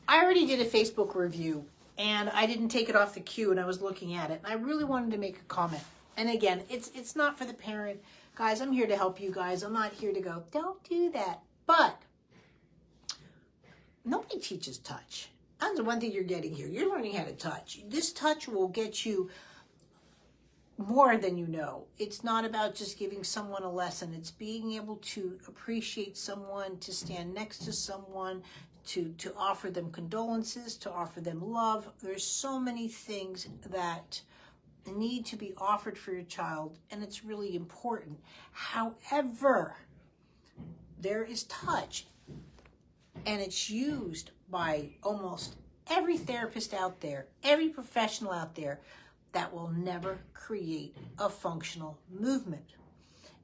I already did a Facebook review, and I didn't take it off the queue, and I was looking at it, and I really wanted to make a comment. And again, it's not for the parent. Guys, I'm here to help you guys. I'm not here to go, don't do that. But nobody teaches touch. That's the one thing you're getting here. You're learning how to touch. This touch will get you more than you know. It's not about just giving someone a lesson. It's being able to appreciate someone, to stand next to someone, to offer them condolences, to offer them love. There's so many things that need to be offered for your child, and it's really important. However, there is touch, and it's used by almost every therapist out there, every professional out there, that will never create a functional movement.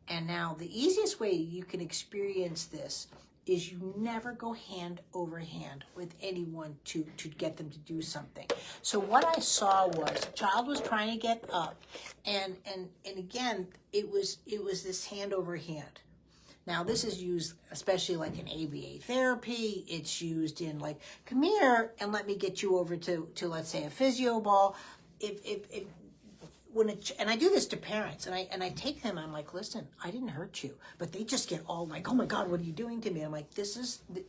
And now the easiest way you can experience this is you never go hand over hand with anyone to get them to do something. So what I saw was a child was trying to get up, and again, it was this hand over hand. Now this is used especially like in ABA therapy. It's used in like, come here and let me get you over to let's say a physio ball. And I do this to parents, and I take them, I'm like, listen, I didn't hurt you. But they just get all like, oh my God, what are you doing to me? I'm like,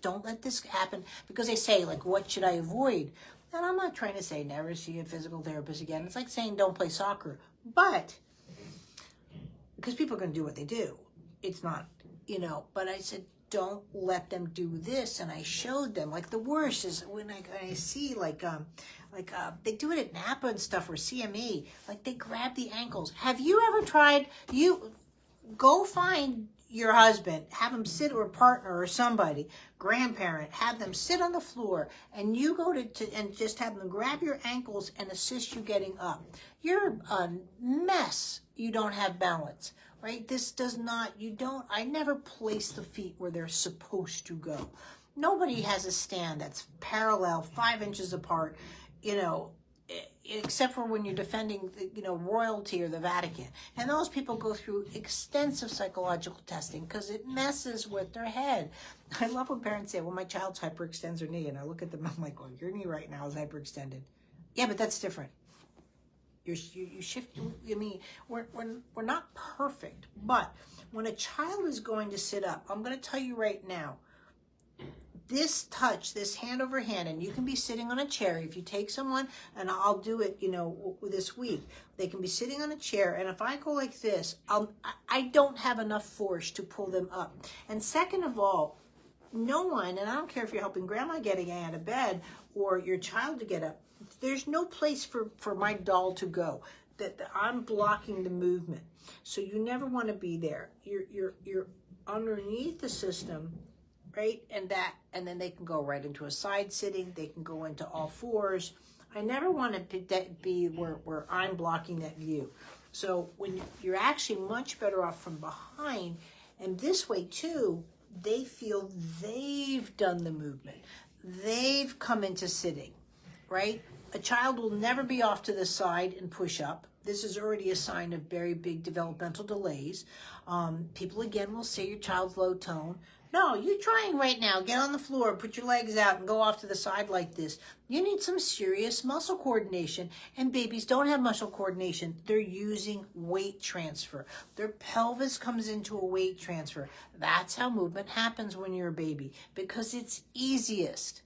don't let this happen. Because they say, like, what should I avoid? And I'm not trying to say never see a physical therapist again. It's like saying don't play soccer. But, because people are going to do what they do. It's not, but I said, don't let them do this. And I showed them, like, the worst is when I see they do it at Napa and stuff, or CME, like they grab the ankles. Have you ever tried, go find your husband, have him sit, or a partner or somebody, grandparent, have them sit on the floor, and you go and just have them grab your ankles and assist you getting up. You're a mess. You don't have balance, right? I never place the feet where they're supposed to go. Nobody has a stand that's parallel, 5 inches apart, except for when you're defending, royalty or the Vatican. And those people go through extensive psychological testing because it messes with their head. I love when parents say, well, my child's hyperextends their knee. And I look at them, I'm like, well, your knee right now is hyperextended. Yeah, but that's different. You shift. I mean, we're not perfect. But when a child is going to sit up, I'm going to tell you right now, this touch, this hand over hand, and you can be sitting on a chair. If you take someone, and I'll do it, this week, they can be sitting on a chair, and if I go like this, I don't have enough force to pull them up. And second of all, no one, and I don't care if you're helping grandma getting out of bed or your child to get up, there's no place for my doll to go. That I'm blocking the movement. So you never want to be there. You're underneath the system. Right, and then they can go right into a side sitting. They can go into all fours. I never want to be where I'm blocking that view. So when you're actually much better off from behind, and this way too, they feel they've done the movement. They've come into sitting, right? A child will never be off to the side and push up. This is already a sign of very big developmental delays. People again will say your child's low tone. No, you're trying right now. Get on the floor, put your legs out, and go off to the side like this. You need some serious muscle coordination. And babies don't have muscle coordination. They're using weight transfer. Their pelvis comes into a weight transfer. That's how movement happens when you're a baby, because it's easiest.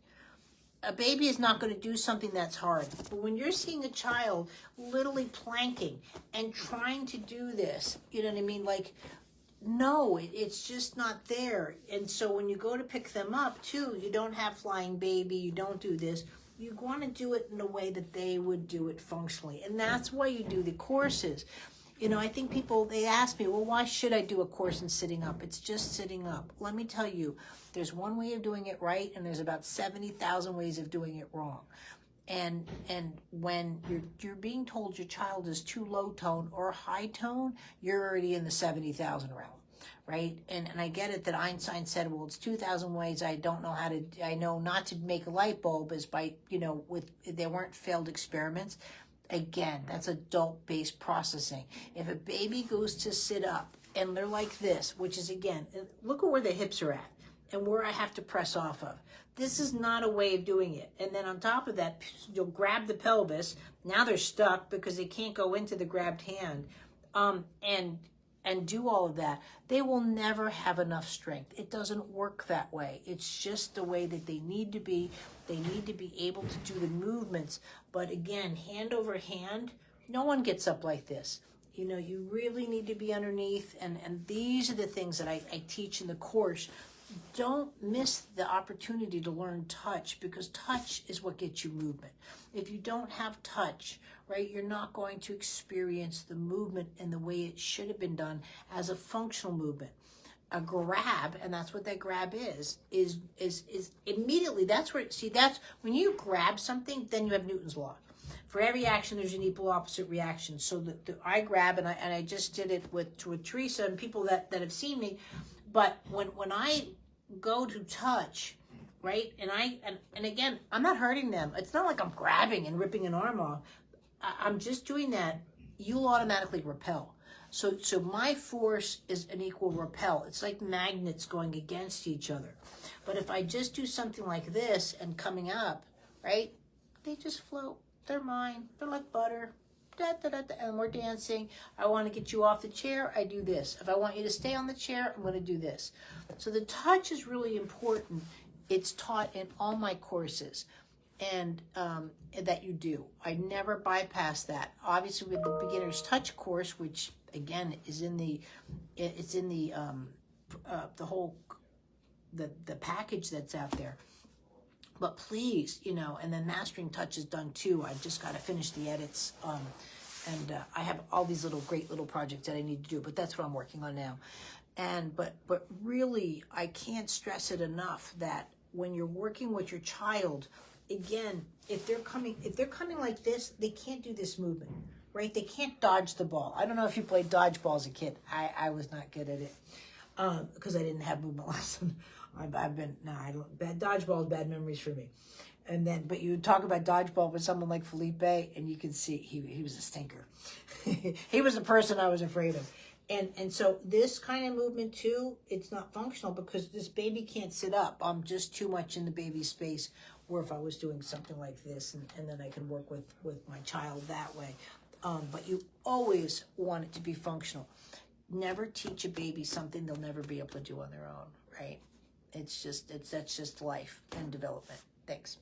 A baby is not going to do something that's hard. But when you're seeing a child literally planking and trying to do this, you know what I mean? Like, no, it's just not there. And so when you go to pick them up too, you don't have flying baby, you don't do this. You want to do it in a way that they would do it functionally. And that's why you do the courses. I think people, they ask me, well, why should I do a course in sitting up? It's just sitting up. Let me tell you, there's one way of doing it right, and there's about 70,000 ways of doing it wrong. And when you're being told your child is too low tone or high tone, you're already in the 70,000 realm, right? And I get it that Einstein said, well, it's 2,000 ways. I know not to make a light bulb is by, there weren't failed experiments. Again, that's adult-based processing. If a baby goes to sit up and they're like this, which is, again, look at where the hips are at. and where I have to press off of. This is not a way of doing it. And then on top of that, you'll grab the pelvis. Now they're stuck because they can't go into the grabbed hand, and do all of that. They will never have enough strength. It doesn't work that way. It's just the way that they need to be. They need to be able to do the movements. But again, hand over hand, no one gets up like this. You know, you really need to be underneath. And these are the things that I teach in the course. Don't miss the opportunity to learn touch, because touch is what gets you movement. If you don't have touch, right, you're not going to experience the movement in the way it should have been done as a functional movement. A grab, and that's what that grab is immediately, that's where, see, that's when you grab something, then you have Newton's law. For every action, there's an equal opposite reaction. So I grab, and I just did it with Teresa and people that have seen me. But when I go to touch, right, and again, I'm not hurting them. It's not like I'm grabbing and ripping an arm off. I'm just doing that. You'll automatically repel. So my force is an equal repel. It's like magnets going against each other. But if I just do something like this and coming up, right, they just float. They're mine. They're like butter. Da, da, da, da, and we're dancing. I want to get you off the chair, I do this. If I want you to stay on the chair, I'm going to do this. So the touch is really important. It's taught in all my courses, and that you do. I never bypass that. Obviously, with the beginner's touch course, which again is in the whole the package that's out there. But please, you know, and then Mastering Touch is done too. I've just got to finish the edits. And I have all these great little projects that I need to do, but that's what I'm working on now. But really, I can't stress it enough that when you're working with your child, again, if they're coming like this, they can't do this movement, right? They can't dodge the ball. I don't know if you played dodgeball as a kid. I was not good at it because I didn't have movement lesson. Dodgeball is bad memories for me. And then, but you talk about dodgeball with someone like Felipe, and you can see he was a stinker. He was the person I was afraid of. And so this kind of movement too, it's not functional because this baby can't sit up. I'm just too much in the baby space. Or if I was doing something like this, and then I can work with my child that way. But you always want it to be functional. Never teach a baby something they'll never be able to do on their own, right? That's just life and development. Thanks.